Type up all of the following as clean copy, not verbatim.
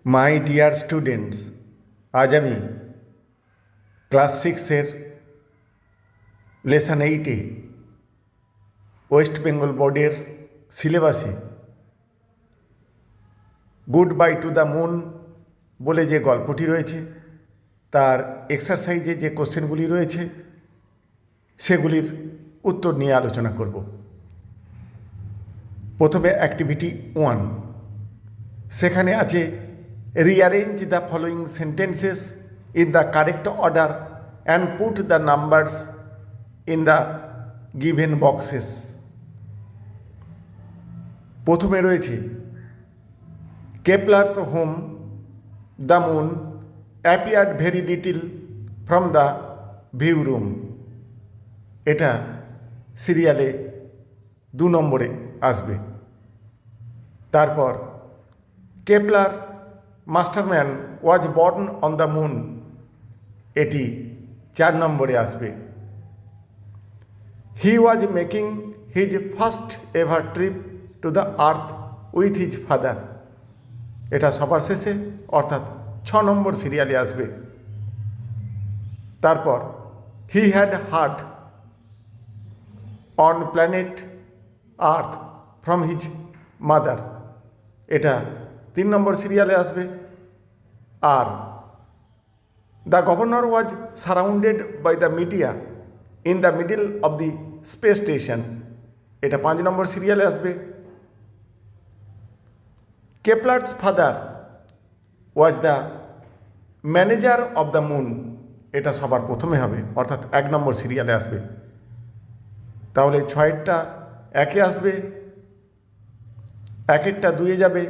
My dear students, আজ আমি class 6-এর lesson 8-এ West Bengal বোর্ডের সিলেবাসে good bye two the moon বলে যে গল্পটি রয়েছে তার এক্সারসাইজে যে কোশ্চেনগুলি রয়েছে সেগুলির উত্তর নিয়ে আলোচনা করব। প্রথমে অ্যাক্টিভিটি 1, সেখানে আছে rearrange the following sentences in the correct order and put the numbers in the given boxes. প্রথমে রয়েছে Kepler's home the moon appeared very little from the view room. এটা সিরিয়ালে 2 নম্বরে আসবে। তারপর Kepler Masterman was born on the moon, এটি 4 নম্বরে আসবে। He was making his first ever trip to the earth with his father, এটা সবার শেষে অর্থাৎ 6 নম্বর সিরিয়ালে আসবে। তারপর he had heard on planet earth from his mother, এটা 3 নম্বর সিরিয়ালে আসবে। আর the governor was surrounded by the media in the middle of the space station, এটা 5 নম্বর সিরিয়ালে আসবে। Kepler's father was the manager of the moon, এটা সবার প্রথমে হবে অর্থাৎ 1 নম্বর সিরিয়ালে আসবে। তাহলে 6-এরটা 1-এ আসবে, 1-এরটা 2-এ যাবে,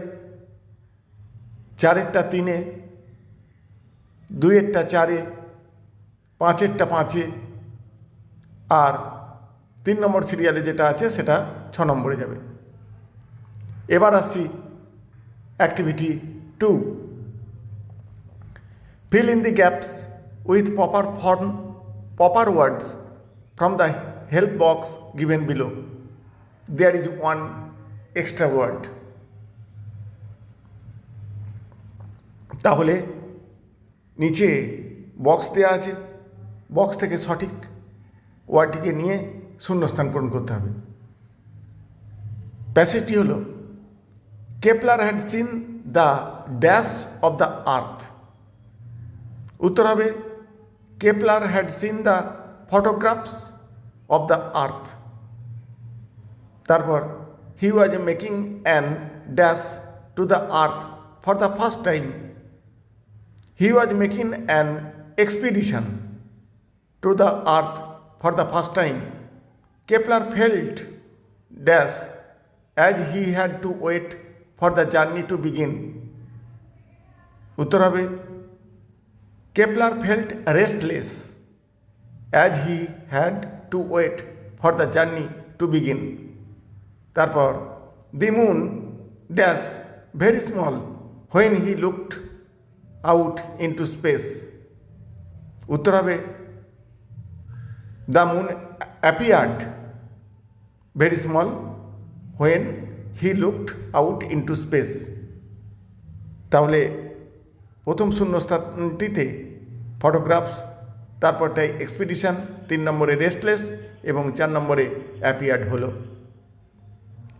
4-এরটা 3-এ, 2-এরটা 4-এ, 5-এরটা 5-এ, আর 3 নম্বর সিরিয়ালে যেটা আছে সেটা 6 নম্বরে যাবে। এবার আসছি activity 2, fill in the gaps with proper words from the help box given below. There is one extra word. তাহলে নিচে বক্স দেওয়া আছে, বক্স থেকে সঠিক ওয়ার্ডটিকে নিয়ে শূন্যস্থান পূরণ করতে হবে। প্যাসেজটি হলো Kepler had seen the dash of the earth. উত্তর হবে Kepler had seen the photographs of the earth. তারপর he was making an dash to the earth for the first time. He was making an expedition to the earth for the first time. Kepler felt dash as he had to wait for the journey to begin. উত্তর হবে Kepler felt restless as he had to wait for the journey to begin. তারপর the moon dash very small when he looked out into space. উত্তর হবে the moon appeared very small when he looked out into space. তাহলে প্রথম শূন্যস্থানটিতে photographs, তারপরটাই expedition, 3 নম্বরে restless এবং 4 নম্বরে appeared হলো।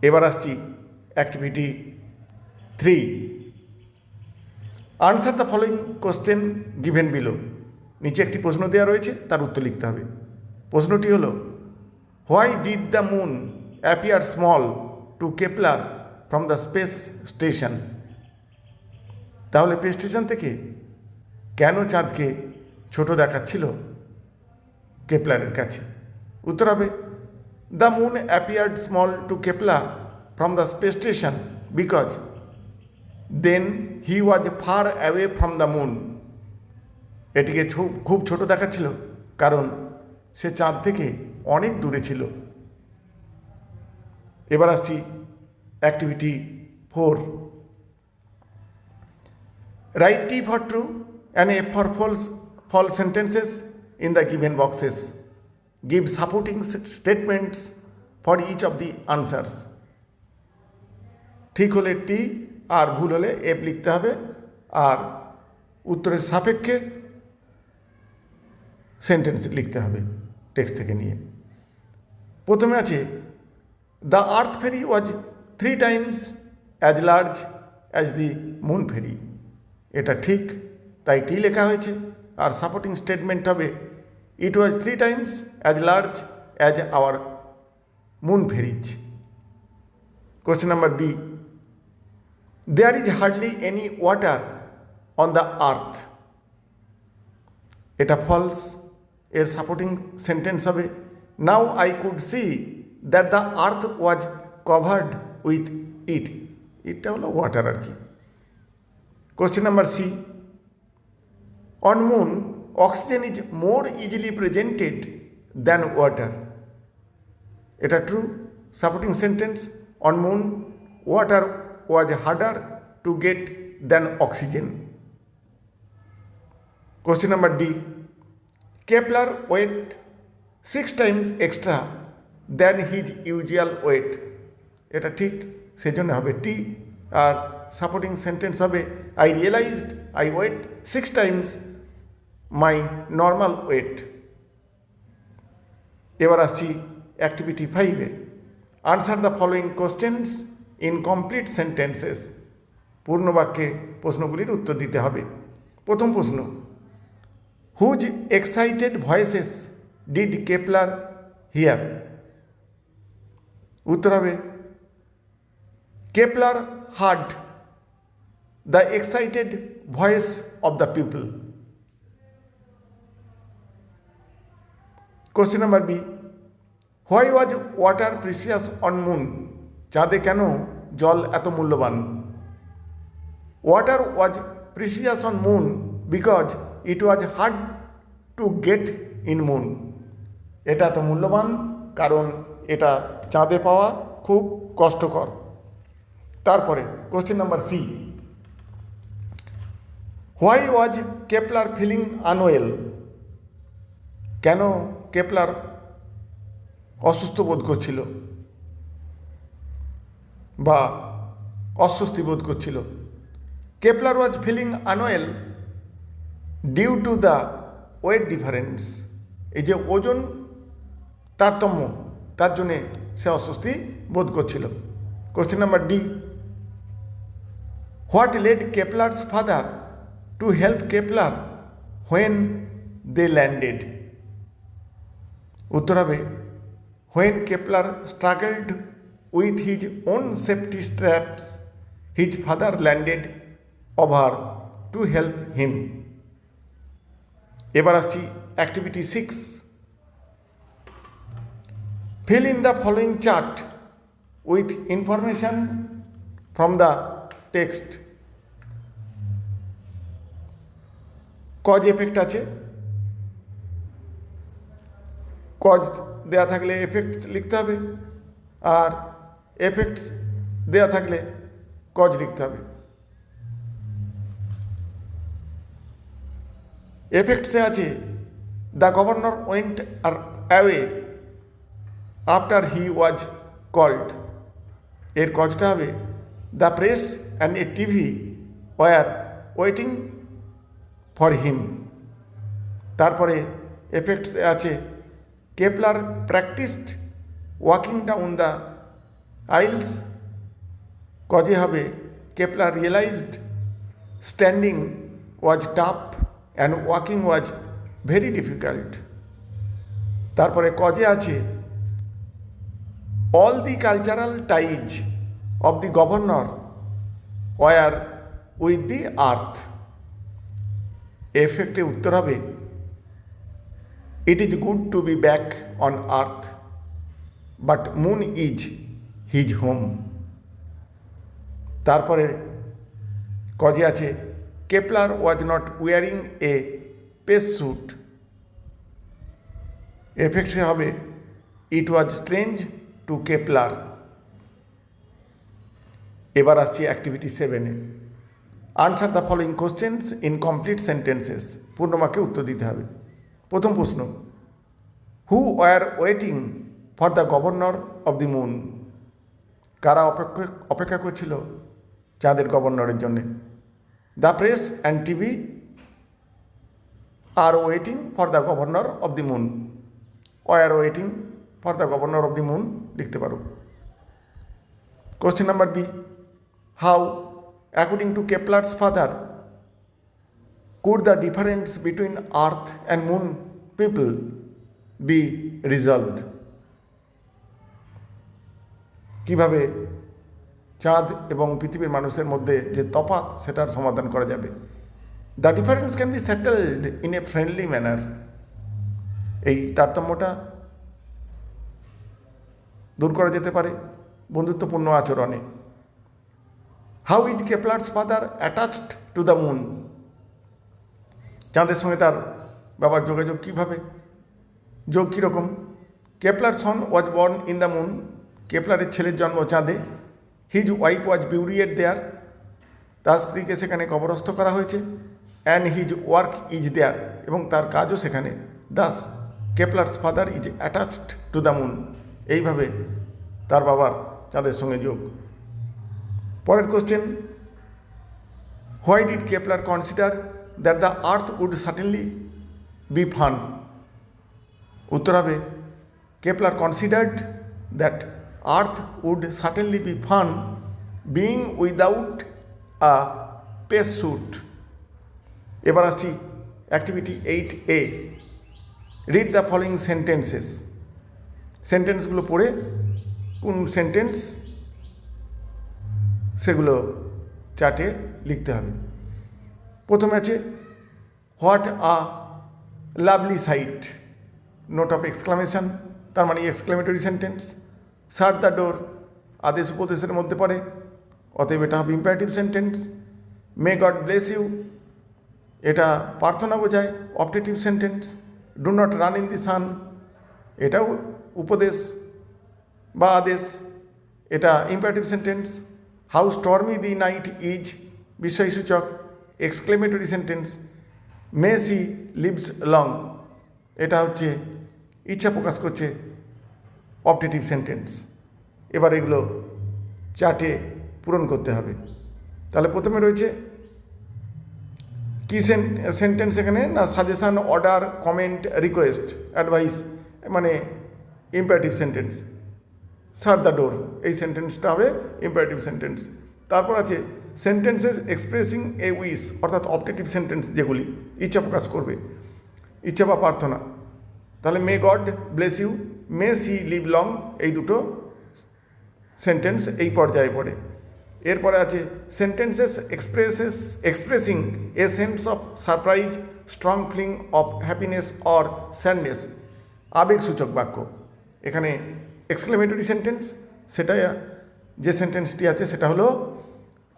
এবার আসছি activity 3, answer the following question given below. নিচে একটি প্রশ্ন দেওয়া রয়েছে, তার উত্তর লিখতে হবে। প্রশ্নটি হলো why did the moon appear small to Kepler from the space station. তাহলে স্পেস স্টেশন থেকে কেন চাঁদকে ছোট দেখাচ্ছিল কেপলারের কাছে? উত্তর হবে the moon appeared small to Kepler from the space station because then he was far away from the moon. এটিকে খুব ছোট দেখাচ্ছিল কারণ সে চাঁদ থেকে অনেক দূরে ছিল। এবার আসছি activity 4, write T for true and F for false sentences in the given boxes. Give supporting statements for each of the answers. ঠিক হলে টি আর ভুল হলে এফ লিখতে হবে, আর উত্তরের সাপেক্ষে সেন্টেন্স লিখতে হবে টেক্সট থেকে নিয়ে। প্রথমে আছে the earth ferry was 3 times as large as the moon ferry. এটা ঠিক, তাই টি লেখা হয়েছে। আর সাপোর্টিং স্টেটমেন্ট হবে it was 3 times as large as our moon ferries. Question number B, there is hardly any water on the earth. এটা false. এর supporting sentence হবে now I could see that the earth was covered with it. এটা হলো water আর কি। Question number C, on moon oxygen is more easily presented than water. এটা true. Supporting sentence on moon water was harder to gate than oxygen. Question number D, Kepler weight 6 times extra than his usual weight. এটা ঠিক, সেজন্য হবে T. আর supporting sentence হবে I realised I weight 6 times my normal weight. এবার আসছি activity 5-এ। Answer the following questions in complete sentences. পূর্ণ বাক্যে প্রশ্নগুলির উত্তর দিতে হবে। প্রথম প্রশ্ন, whose excited voices did Kepler hear? উত্তর হবে Kepler heard the excited voice of the people. Question number B, why was water precious on moon? চাঁদে কেন জল এত মূল্যবান? Water was precious on moon because it was hard to get in moon. এটা এত মূল্যবান কারণ এটা চাঁদে পাওয়া খুব কষ্টকর। তারপরে question number C, why was Kepler feeling unwell? কেন কেপলার অসুস্থ বোধ করছিল বা অস্বস্তি বোধ করছিল? Kepler was feeling unwell due to the weight difference. এই যে ওজন তারতম্য, তার জন্যে সে অস্বস্তি বোধ করছিল। Question number D, what led Kepler's father to help Kepler when they landed? উত্তর হবে when Kepler struggled with his own safety straps his father landed over to help him. এবার আসছি activity 6। Fill in the following chart with information from the text. Cause effect আছে, cause দেয়া থাকলে effects লিখতে হবে, আর effects দেয়া থাকলে cause লিখতে হবে। এফেক্টসে আছে the governor went away after he was called. এর কজটা হবে the press and a TV were waiting for him. তারপরে এফেক্টসে আছে Kepler practised walking down the aisles. কজে হবে Kepler realised standing was tough and walking was very difficult. তারপরে কজে আছে all the cultural ties of the governor were with the earth. এফেক্টে উত্তর হবে it is good to be back on earth but moon is his home. তারপরে কজে আছে Kepler was not wearing a space suit. এফেক্টে হবে it was strange to Kepler. এবার আসছি অ্যাক্টিভিটি 7-এ। Answer the following questions in complete sentences. পূর্ণবাক্যে উত্তর দিতে হবে। প্রথম প্রশ্ন, who were waiting for the governor of the moon? কারা অপেক্ষা করছিল চাঁদের গভর্নরের জন্যে? The press and TV are waiting for the governor of the moon, were waiting for the governor of the moon লিখতে পারো। Question number B, how according to Kepler's father could the difference between earth and moon people be resolved? কিভাবে চাঁদ এবং পৃথিবীর মানুষের মধ্যে যে তফাৎ সেটার সমাধান করা যাবে? The difference can be settled in a friendly manner, এই তারতম্যটা দূর করা যেতে পারে বন্ধুত্বপূর্ণ আচরণে। How is Kepler's father attached to the moon, চাঁদের সঙ্গে তার বাবার যোগাযোগ কীভাবে, যোগ কীরকম? Kepler son was born in the moon, কেপলারের ছেলের জন্ম চাঁদে। হিজ ওয়াইফ ওয়াজ বিউরিয়েড দেয়ার, তার স্ত্রীকে সেখানে কবরস্থ করা হয়েছে। And his work is there, এবং তার কাজও সেখানে। Das কেপলার্স father is attached to the moon, এইভাবে তার বাবার চাঁদের সঙ্গে যোগ। পরের question, why did Kepler consider that the earth would certainly be fun? উত্তর হবে, Kepler considered that earth would certainly be fun being without a space suit. এবার আসছি activity 8A, read the following sentences. সেন্টেন্সগুলো পড়ে কোন sentence সেগুলো চার্টে লিখতে হবে। প্রথমে আছে what a lovely sight, note of exclamation, তার মানে exclamatory sentence. Shut the door আদেশ উপদেশের মধ্যে পড়ে, অতএব এটা হবে imperative sentence. May God bless you, এটা প্রার্থনা বোঝায়, optative sentence. Do not run in the sun, এটাও উপদেশ বা আদেশ, এটা imperative sentence. How stormy the night is, বিস্ময়সূচক, exclamatory sentence. May C leaves long, এটা হচ্ছে ইচ্ছা প্রকাশ করছে, অপটেটিভ সেন্টেন্স। এবার এগুলো চার্টে পূরণ করতে হবে। তাহলে প্রথমে রয়েছে কি সেন্টেন্স এখানে না, suggestion, order, comment, request, advice, মানে imperative sentence. Shut the door, এই সেন্টেন্সটা হবে ইম্পারেটিভ সেন্টেন্স। তারপর আছে সেন্টেন্সেস এক্সপ্রেসিং এ উইশ, অর্থাৎ অপটেটিভ সেন্টেন্স যেগুলি ইচ্ছা প্রকাশ করবে, ইচ্ছা বা প্রার্থনা। তাহলে may God bless you, may she live long, এই দুটো সেন্টেন্স এই পর্যায়ে পড়ে। এরপরে আছে sentences expressing a sense of surprise, strong feeling of happiness or sadness, আবেগসূচক বাক্য। এখানে এক্সক্লেমেটরি সেন্টেন্স, সেটা যে সেন্টেন্সটি আছে সেটা হলো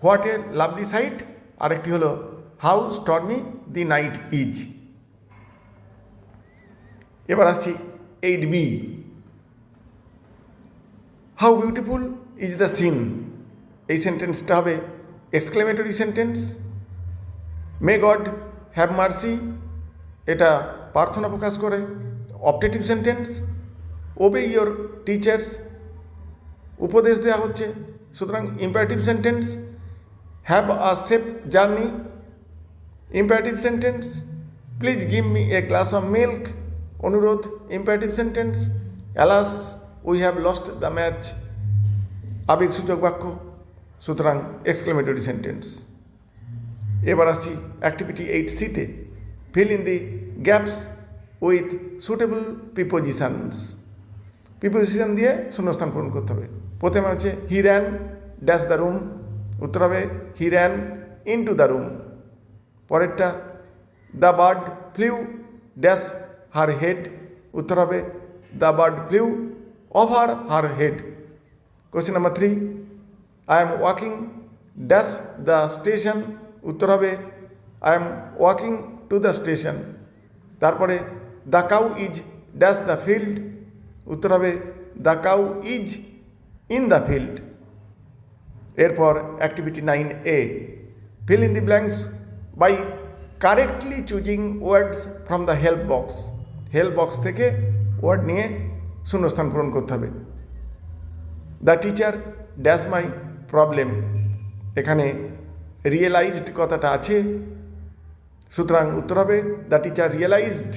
হোয়াট এ লাভলি সাইট, আরেকটি হলো how stormy the night is. এবার আসছি 8B, how beautiful is the scene, এই সেন্টেন্সটা হবে exclamatory sentence. May God have mercy, এটা প্রার্থনা প্রকাশ করে, optative sentence. Obey your teachers, উপদেশ দেওয়া হচ্ছে, সুতরাং imperative sentence. Have a safe journey, imperative sentence. Please give me a glass of milk, অনুরোধ, imperative sentence. Alas we have lost the match, আবেগসূচক বাক্য, সুতরাং এক্সক্লেমেটরি সেন্টেন্স। এবার আসছি অ্যাক্টিভিটি 8C-তে, fill in the gaps with suitable prepositions. Preposition দিয়ে শূন্যস্থান পূরণ করতে হবে। প্রথমে হচ্ছে he ran dash the room, উত্তর হবে he ran into the room. পরেরটা the bird flew dash her head, উত্তর হবে the bird flew over her head. Question number 3, I am walking dash the station, উত্তর হবে I am walking to the station. তারপরে the cow is dash the field, উত্তর হবে the cow is in the field. এরপর activity 9A, fill in the blanks by correctly choosing words from the help box. Help box থেকে word নিয়ে শূন্যস্থান পূরণ করতে হবে। The teacher dash my problem, এখানে রিয়েলাইজড কথাটা আছে, সুতরাং উত্তর হবে the teacher realised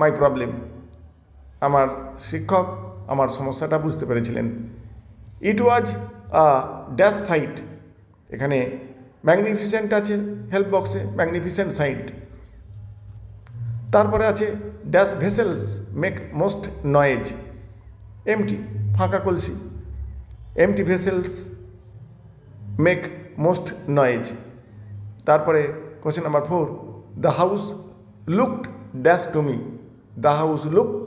my problem. আমার শিক্ষক আমার সমস্যাটা বুঝতে পেরেছিলেন। It was a dash sight, এখানে ম্যাগনিফিসেন্ট আছে হেল্প বক্সে, ম্যাগনিফিসেন্ট সাইট। তারপরে আছে dash vessels make most noise, empty ফাঁকা কলসি, empty vessels make most noise. তারপরে question number 4, the house looked dash to me, the house looked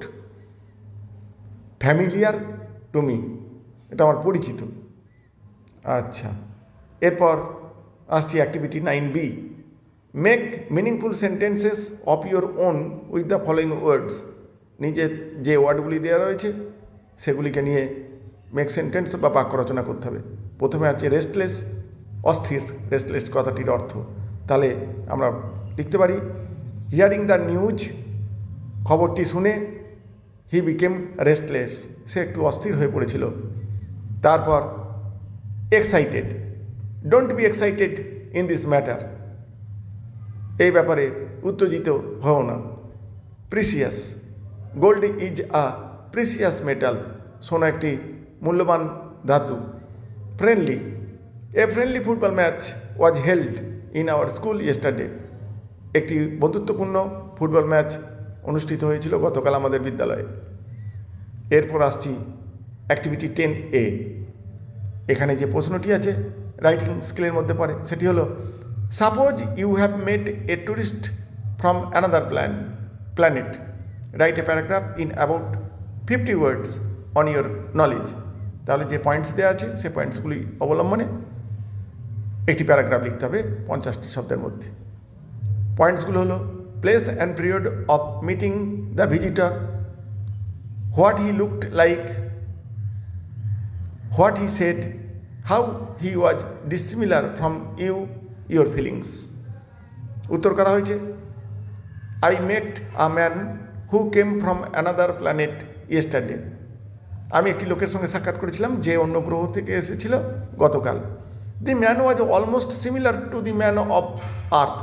familiar to me, এটা আমার পরিচিত। আচ্ছা, এরপর আসছি activity 9B, make meaningful sentences of your own with the following words. নিজের যে ওয়ার্ডগুলি দেওয়া রয়েছে সেগুলিকে নিয়ে মেক সেন্টেন্স বা বাক্য রচনা করতে হবে। প্রথমে আছে রেস্টলেস, অস্থির। রেস্টলেস কথাটির অর্থ তাহলে আমরা লিখতে পারি হিয়ারিং দ্য নিউজ, খবরটি শুনে হি বিকেম রেস্টলেস, সে একটু অস্থির হয়ে পড়েছিল। তারপর excited, don't be excited in this matter, এই ব্যাপারে উত্তেজিত হও না। Precious, gold is a precious metal, সোনা একটি মূল্যবান ধাতু। Friendly, A friendly football match was held in our school yesterday, একটি বন্ধুত্বপূর্ণ ফুটবল ম্যাচ অনুষ্ঠিত হয়েছিল গতকাল আমাদের বিদ্যালয়ে। এরপর আসছি অ্যাক্টিভিটি 10A, এখানে যে প্রশ্নটি আছে রাইটিং স্কিলের মধ্যে পড়ে, সেটি হলো suppose you have met a tourist from another planet, write a paragraph in about 50 words on your knowledge. তাহলে যে পয়েন্টস দেওয়া আছে সে পয়েন্টসগুলি অবলম্বনে একটি প্যারাগ্রাফ লিখতে হবে 50টি শব্দের মধ্যে। পয়েন্টসগুলো হলো place and period of meeting the visitor, what he looked like, what he said, how he was dissimilar from your feelings. উত্তর করা হয়েছে I met a man who came from another planet yesterday, আমি একটি লোকের সঙ্গে সাক্ষাৎ করেছিলাম যে অন্য গ্রহ থেকে এসেছিল গতকাল। The man was almost similar to the man of earth,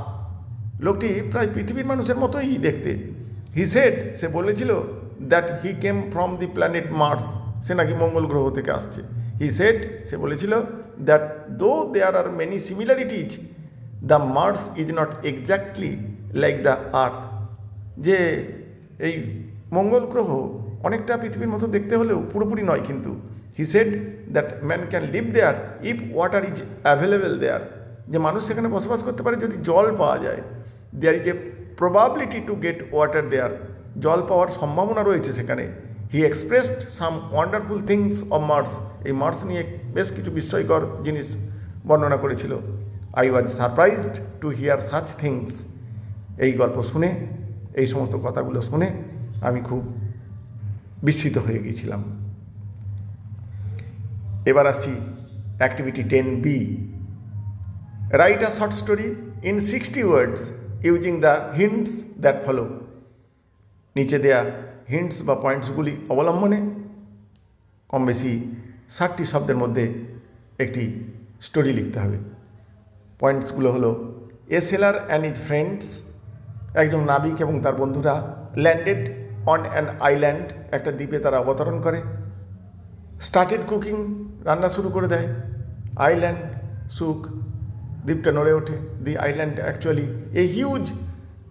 লোকটি প্রায় পৃথিবীর মানুষের মতোই দেখতে। হি সেড, সে বলেছিল that he came from the planet Mars, সে নাকি মঙ্গল গ্রহ থেকে আসছে। হি সেড, সে বলেছিল that though there are many similarities the Mars is not exactly like the earth, যে এই মঙ্গল গ্রহ অনেকটা পৃথিবীর মতো দেখতে হলেও পুরোপুরি নয় কিন্তু। He said that man can live there if water is available there, যে মানুষ সেখানে বসবাস করতে পারে যদি জল পাওয়া যায়। There is a probability to get water there, জল পাওয়ার সম্ভাবনা রয়েছে সেখানে। He expressed some wonderful things of Mars, এই মার্স নিয়ে বেশ কিছু বিস্ময়কর জিনিস বর্ণনা করেছিল। I was surprised to hear such things, এই গল্প শুনে, এই সমস্ত কথাগুলো শুনে আমি খুব বিস্মিত হয়ে গিয়েছিলাম। এবার আসছি activity 10B, write a short story in 60 words using the hints that follow. নিচে দেয়া হিন্টস বা পয়েন্টসগুলি অবলম্বনে কম বেশি 60টি শব্দের মধ্যে একটি স্টোরি লিখতে হবে। পয়েন্টসগুলো হলো এ সেলার অ্যান্ড হিজ ফ্রেন্ডস, একজন নাবিক এবং তার বন্ধুরা ল্যান্ডেড অন অ্যান আইল্যান্ড, একটা দ্বীপে তারা অবতরণ করে। স্টার্টেড কুকিং, রান্না শুরু করে দেয়। আইল্যান্ড সুক, দ্বীপটা নড়ে ওঠে। The island actually a huge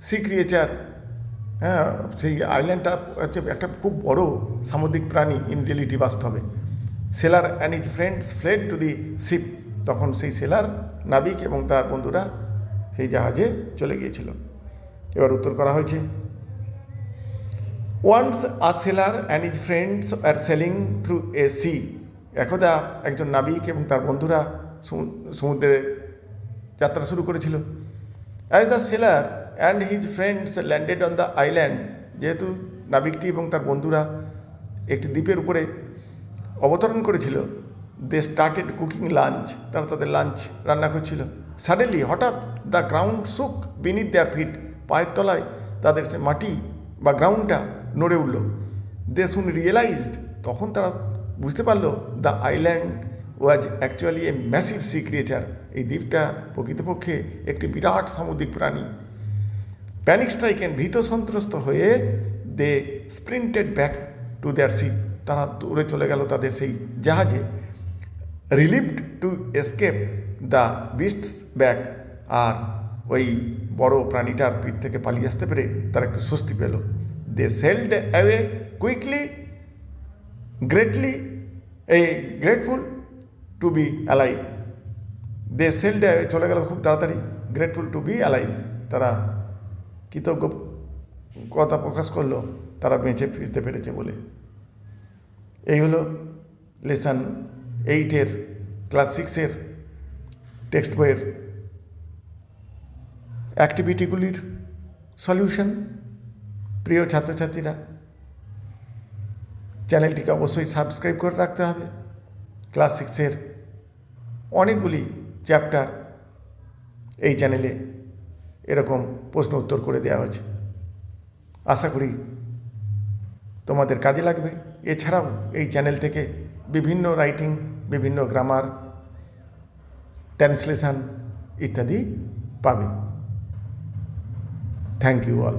sea creature, হ্যাঁ সেই আইল্যান্ডটা হচ্ছে একটা খুব বড় সামুদ্রিক প্রাণী ইন রিয়েলিটি, বাস্তবে। Sailor and his friends fled to the ship, তখন সেই সেলার নাবিক এবং তার বন্ধুরা সেই জাহাজে চলে গিয়েছিল। এবার উত্তর করা হয়েছে once a sailor and his friends are sailing through a sea, একদা একজন নাবিক এবং তার বন্ধুরা সমুদ্রে যাত্রা শুরু করেছিল। As the seller and his friends landed on the island, যেহেতু নাবিকটি এবং তার বন্ধুরা একটি দ্বীপের উপরে অবতরণ করেছিল, দে স্টার্টেড কুকিং লাঞ্চ, তারা তাদের লাঞ্চ রান্না করছিল। সাডেনলি, হঠাৎ, the ground shook beneath their feet, পায়ের তলায় তাদের সে মাটি বা গ্রাউন্ডটা নড়ে উঠল। দে সুন রিয়েলাইজড, তখন তারা বুঝতে পারল the island was actually a massive sea creature. এই দ্বীপটা প্রকৃতপক্ষে একটি বিরাট সামুদ্রিক প্রাণী। প্যানিক স্ট্রাইকেন, ভীত সন্ত্রস্ত হয়ে they sprinted back to their ship, তারা দৌড়ে চলে গেল তাদের সেই জাহাজে। Relieved to escape the beast's back, আর ওই বড় প্রাণীটার পিঠ থেকে পালিয়ে আসতে পেরে তারা একটু স্বস্তি পেল। They sailed away quickly, grateful to be alive. They sailed away, চলে গেল খুব তাড়াতাড়ি। গ্রেটফুল টু বি অ্যালাইভ, তারা কৃতজ্ঞ কথা প্রকাশ করলো তারা বেঁচে ফিরতে পেরেছে বলে। এই হলো লেসন 8-এর ক্লাস 6-এর টেক্সট বইয়ের অ্যাক্টিভিটিগুলির সলিউশন। প্রিয় ছাত্রছাত্রীরা, চ্যানেলটিকে অবশ্যই সাবস্ক্রাইব করে রাখতে হবে। ক্লাস 6-এর অনেকগুলি চ্যাপ্টার এই চ্যানেলে এরকম প্রশ্ন উত্তর করে দেওয়া হয়েছে। আশা করি তোমাদের কাজে লাগবে। এছাড়াও এই চ্যানেল থেকে বিভিন্ন রাইটিং, বিভিন্ন গ্রামার, ট্রান্সলেশন ইত্যাদি পাবে। Thank you all.